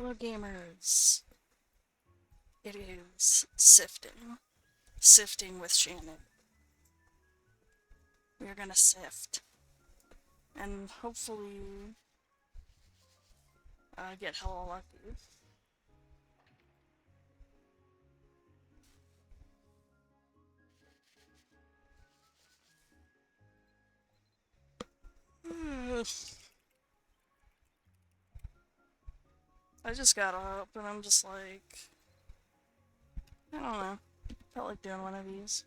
Hello, gamers. It is sifting. Sifting with Shannon. We're gonna sift. And hopefully, get hella lucky. I just got up and I'm just like, I don't know. Felt like doing one of these.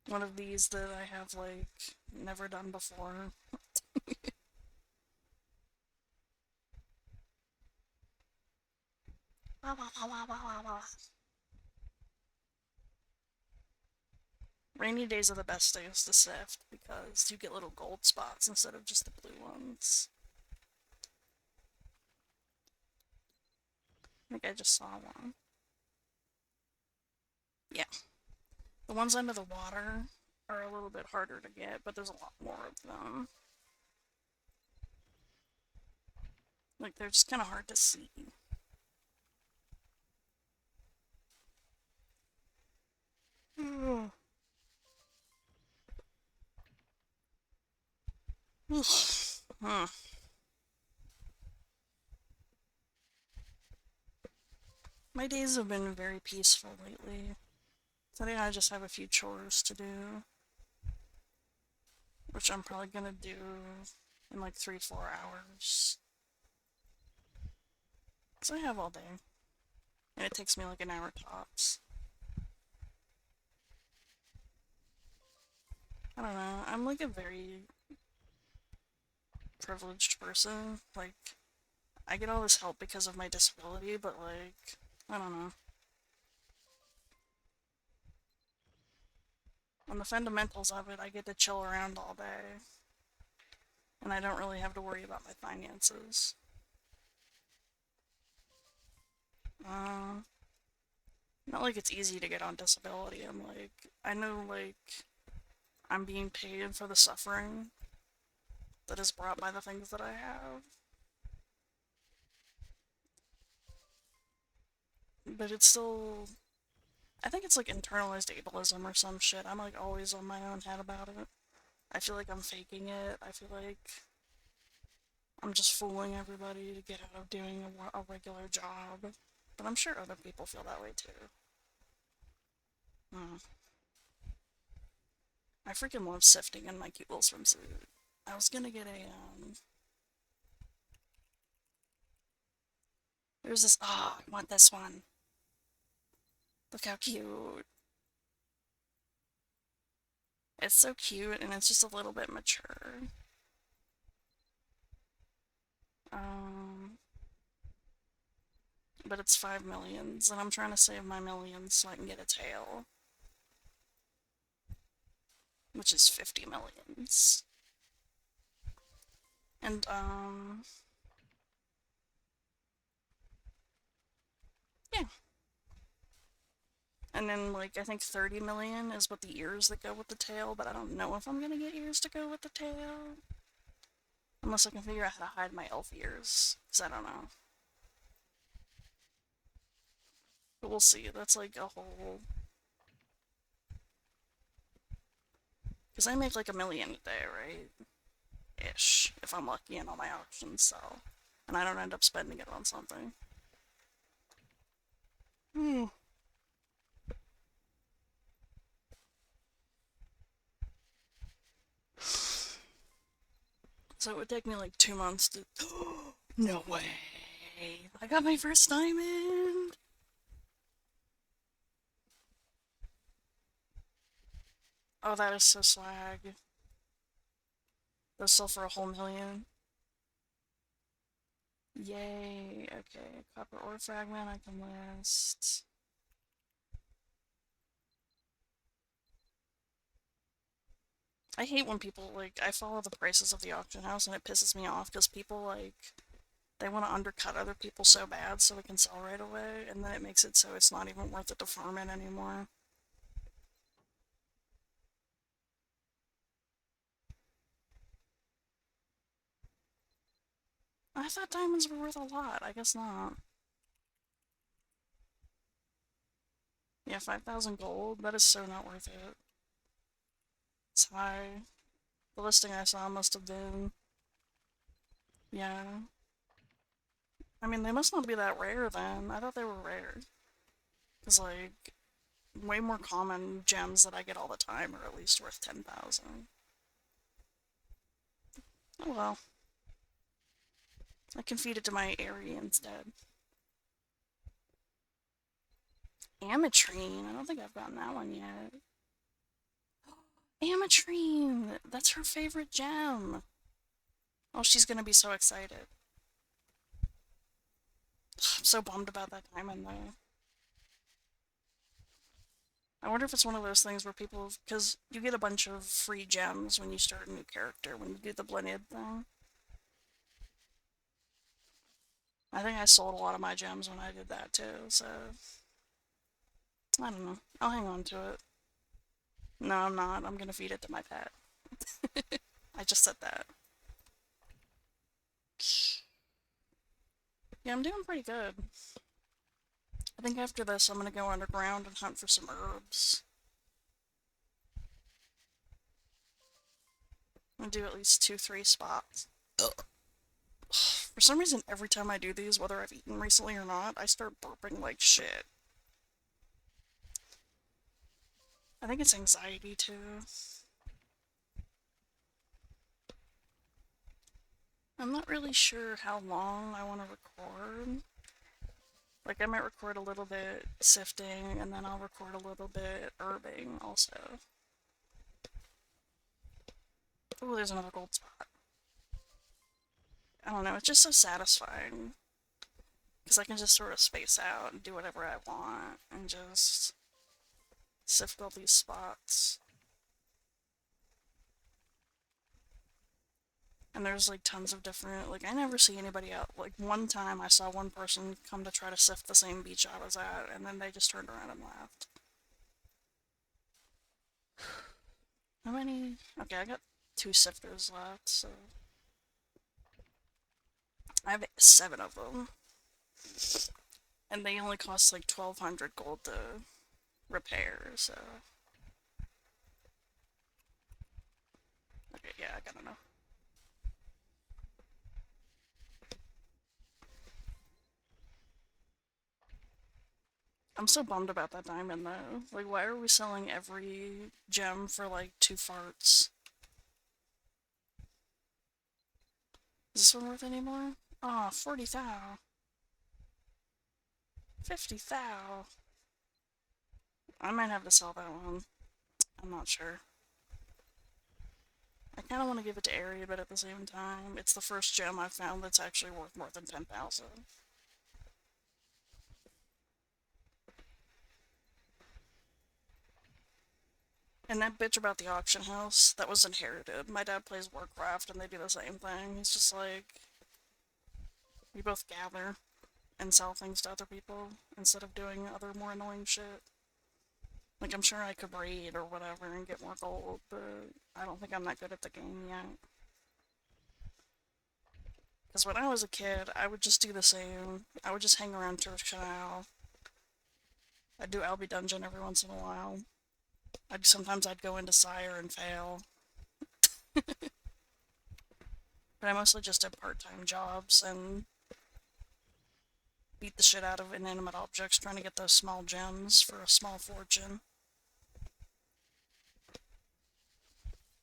One of these that I have, like, never done before. Rainy days are the best days to sift because you get little gold spots instead of just the blue ones. I think I just saw one. Yeah. The ones under the water are a little bit harder to get, but there's a lot more of them. Like, they're just kind of hard to see. Huh. My days have been very peaceful lately. Today I just have a few chores to do, which I'm probably gonna do in like 3-4 hours. So I have all day. And it takes me like an hour tops. I don't know, I'm like a very privileged person. Like, I get all this help because of my disability, but like, I don't know. On the fundamentals of it, I get to chill around all day. And I don't really have to worry about my finances. Uh, Not like it's easy to get on disability. I'm like, I know, like, I'm being paid for the suffering that is brought by the things that I have. But it's still, I think it's like internalized ableism or some shit. I'm like always on my own head about it. I feel like I'm faking it. I feel like I'm just fooling everybody to get out of doing a regular job. But I'm sure other people feel that way too. Hmm. I freaking love sifting in my cute little swimsuit. I was gonna get there's this, I want this one. Look how cute. It's so cute and it's just a little bit mature. Um, but it's 5 millions and I'm trying to save my millions so I can get a tail. Which is 50 millions. And, yeah. And then, like, I think 30 million is what the ears that go with the tail, but I don't know if I'm gonna get ears to go with the tail. Unless I can figure out how to hide my elf ears, because I don't know. But we'll see. That's like a whole. Because I make like 1 million a day, right? Ish. If I'm lucky and all my auctions sell. And I don't end up spending it on something. Hmm. So it would take me like 2 months to. No way! I got my first diamond! Oh, that is so swag. Those sell for a whole million. Yay! Okay, copper ore fragment I can list. I hate when people, like, I follow the prices of the auction house and it pisses me off because people, like, they want to undercut other people so bad so they can sell right away, and then it makes it so it's not even worth it to farm it anymore. I thought diamonds were worth a lot. I guess not. Yeah, 5,000 gold. That is so not worth it. It's high. The listing I saw must have been. Yeah. I mean, they must not be that rare then. I thought they were rare. Because, like, way more common gems that I get all the time are at least worth 10,000. Oh well. I can feed it to my Airy instead. Ametrine. I don't think I've gotten that one yet. Ametrine! That's her favorite gem. Oh, she's gonna be so excited. I'm so bummed about that diamond though. I wonder if it's one of those things where people, because you get a bunch of free gems when you start a new character, when you do the blended thing. I think I sold a lot of my gems when I did that too, so I don't know. I'll hang on to it. No, I'm not. I'm gonna feed it to my pet. I just said that. Yeah, I'm doing pretty good. I think after this I'm gonna go underground and hunt for some herbs. I'm gonna do at least 2, 3 spots. Ugh. For some reason, every time I do these, whether I've eaten recently or not, I start burping like shit. I think it's anxiety too. I'm not really sure how long I want to record. Like, I might record a little bit sifting, and then I'll record a little bit herbing also. Oh, there's another gold spot. I don't know, it's just so satisfying. Because I can just sort of space out and do whatever I want, and just sift all these spots. And there's like tons of different, like I never see anybody out. Like one time I saw one person come to try to sift the same beach I was at, and then they just turned around and left. How many? Okay, I got 2 sifters left, so I have 7 of them. And they only cost like 1,200 gold to repair, so. Okay, yeah, I gotta know. I'm so bummed about that diamond though. Like, why are we selling every gem for like 2 farts? Is this one worth any more? Aw, oh, 40 thou. 50 thou. I might have to sell that one. I'm not sure. I kind of want to give it to Airy, but at the same time, it's the first gem I've found that's actually worth more than 10,000. And that bitch about the auction house, that was inherited. My dad plays Warcraft and they do the same thing. He's just like, we both gather and sell things to other people instead of doing other more annoying shit. Like, I'm sure I could raid or whatever and get more gold, but I don't think I'm that good at the game yet. Because when I was a kid, I would just do the same. I would just hang around Turf Canal. I'd do Albie Dungeon every once in a while. Sometimes I'd go into Sire and fail. But I mostly just did part-time jobs and beat the shit out of inanimate objects trying to get those small gems for a small fortune.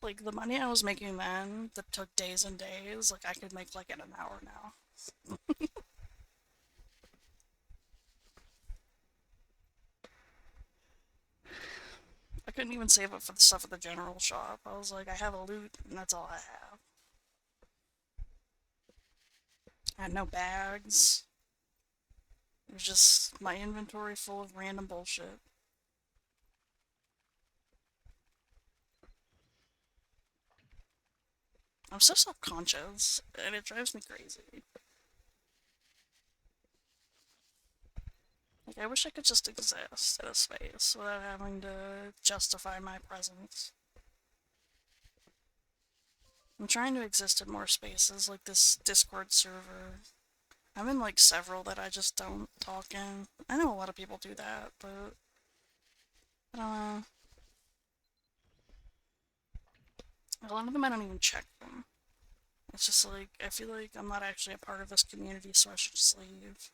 Like, the money I was making then, that took days and days, like, I could make, like, in an hour now. I couldn't even save up for the stuff at the general shop. I was like, I have a loot, and that's all I have. I had no bags. It was just my inventory full of random bullshit. I'm so self-conscious, and it drives me crazy. Like, I wish I could just exist in a space without having to justify my presence. I'm trying to exist in more spaces, like this Discord server. I'm in like several that I just don't talk in. I know a lot of people do that, but I don't know. A lot of them I don't even check them. It's just like, I feel like I'm not actually a part of this community, so I should just leave.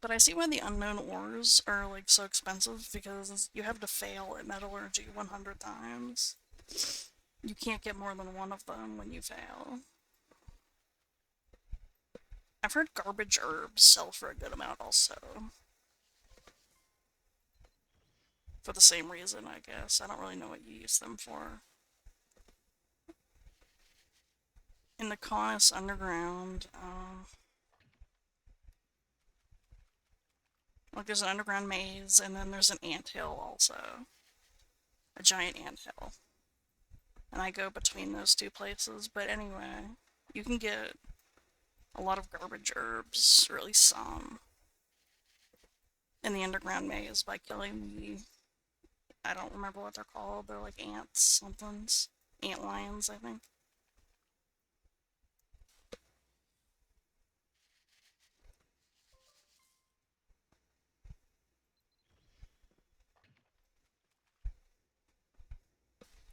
But I see why the unknown ores are like so expensive, because you have to fail at metallurgy 100 times. You can't get more than one of them when you fail. I've heard garbage herbs sell for a good amount also. For the same reason, I guess. I don't really know what you use them for. In the Caunus Underground, like there's an underground maze, and then there's an anthill also. A giant anthill. And I go between those two places, but anyway, you can get a lot of garbage herbs, or at least some, in the underground maze by killing the, I don't remember what they're called, they're like ants, somethings. Ant lions, I think.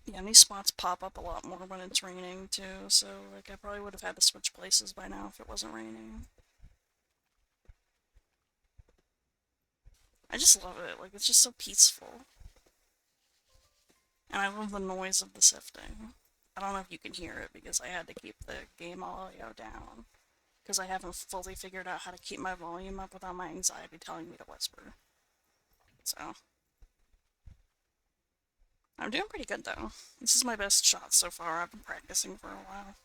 Yeah, and these spots pop up a lot more when it's raining too, so like I probably would have had to switch places by now if it wasn't raining. I just love it, like it's just so peaceful. And I love the noise of the sifting. I don't know if you can hear it because I had to keep the game audio down. Because I haven't fully figured out how to keep my volume up without my anxiety telling me to whisper. So, I'm doing pretty good though. This is my best shot so far. I've been practicing for a while.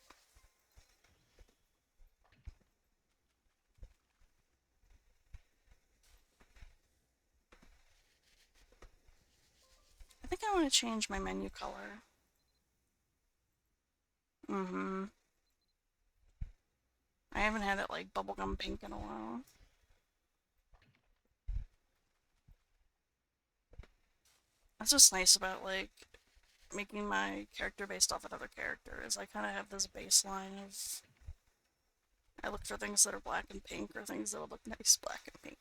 I think I want to change my menu color. Mm-hmm. I haven't had it like bubblegum pink in a while. That's just nice about like making my character based off another character, is I kind of have this baseline of I look for things that are black and pink or things that will look nice black and pink.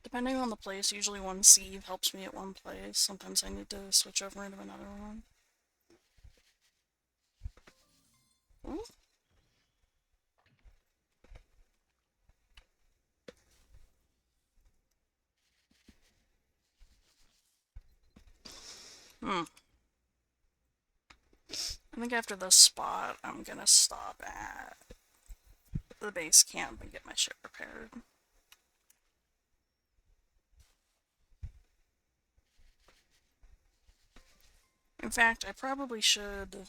Depending on the place, usually one sieve helps me at one place. Sometimes I need to switch over into another one. Ooh. Hmm. I think after this spot, I'm gonna stop at the base camp and get my ship repaired. In fact, I probably should,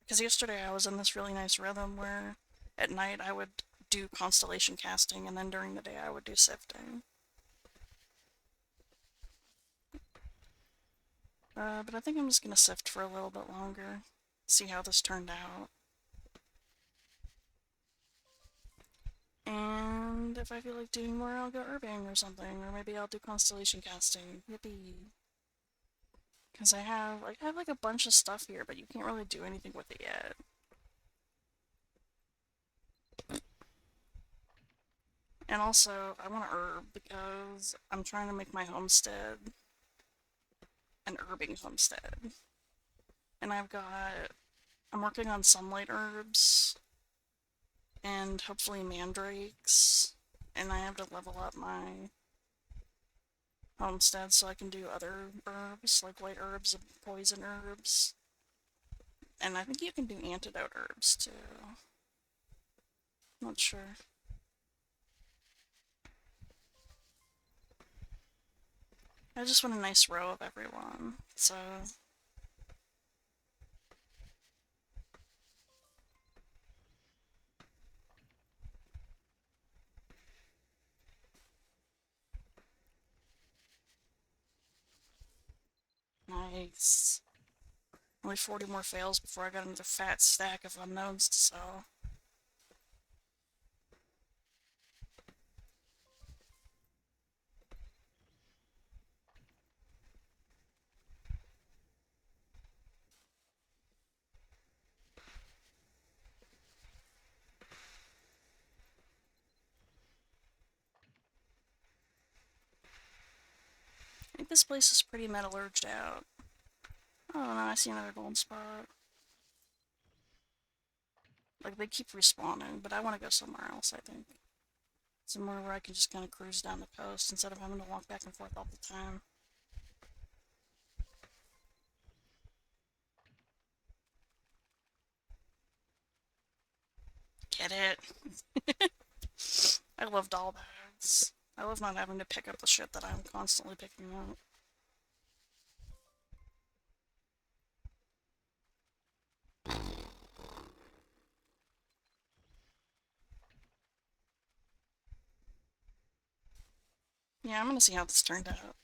because yesterday I was in this really nice rhythm where at night I would do constellation casting and then during the day I would do sifting. But I think I'm just gonna sift for a little bit longer, see how this turned out. And if I feel like doing more, I'll go herbing or something, or maybe I'll do constellation casting. Yippee! Because I have like a bunch of stuff here, but you can't really do anything with it yet. And also, I want to herb because I'm trying to make my homestead an herbing homestead. And I'm working on sunlight herbs and hopefully mandrakes. And I have to level up my homestead so I can do other herbs, like white herbs and poison herbs. And I think you can do antidote herbs too. Not sure. I just want a nice row of everyone, so Nice. Only 40 more fails before I got another fat stack of unknowns to sell. I think this place is pretty metallurged out. Oh no, I see another gold spot. Like, they keep respawning, but I want to go somewhere else, I think. Somewhere where I can just kind of cruise down the coast instead of having to walk back and forth all the time. Get it? I love doll bags. I love not having to pick up the shit that I'm constantly picking up. Yeah, I'm gonna see how this turned out.